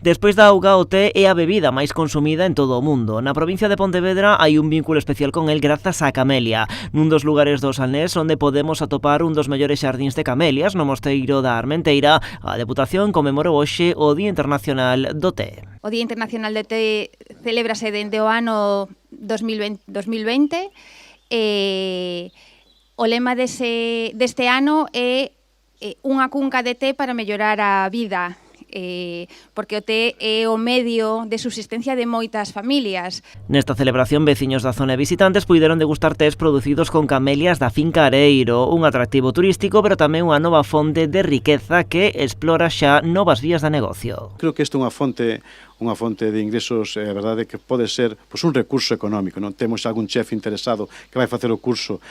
Despois da auga, o té é a bebida máis consumida en todo o mundo. Na provincia de Pontevedra hai un vínculo especial con el grazas á camelia, nun dos lugares do Salnés onde podemos atopar un dos mellores xardíns de camelias no Mosteiro da Armenteira. A Deputación conmemorou hoxe o Día Internacional do Té. O Día Internacional do Té celébrase dende o ano 2020. O lema deste ano é unha cunca de té para mellorar a vida. Porque o té é o medio de subsistencia de moitas familias. Nesta celebración, veciños da zona e visitantes puideron degustar tés producidos con camelias da finca Areiro, un atractivo turístico, pero tamén unha nova fonte de riqueza que explora xa novas vías de negocio. Creo que isto é unha fonte de ingresos, é verdade que pode ser un recurso económico. Non temos algún chef interesado que vai facer o curso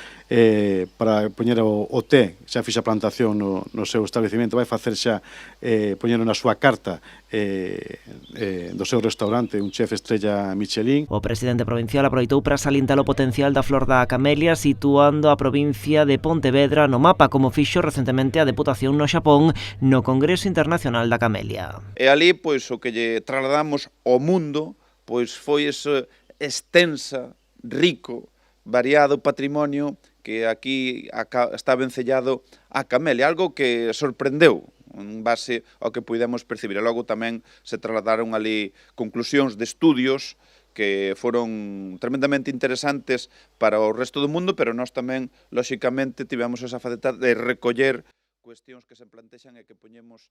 para poñer o té, xa fixa a plantación no seu establecimento, vai facer xa poñero na súa carta do seu restaurante, un chef estrella Michelin. O presidente provincial aproveitou para salientar o potencial da flor da camelia, situando a provincia de Pontevedra no mapa, como fixo recentemente a Deputación no Xapón no Congreso Internacional da Camelia. E ali, pois, o que lle trasladamos ao mundo, pois foi ese extensa, rico, variado patrimonio que aquí está vencellado a camelia, algo que sorprendeu en base ao que puidemos percibir. E logo tamén se trasladaron ali conclusións de estudios que foron tremendamente interesantes para o resto do mundo, pero nós tamén, lóxicamente, tivemos esa faceta de recoller cuestións que se plantexan e que poñemos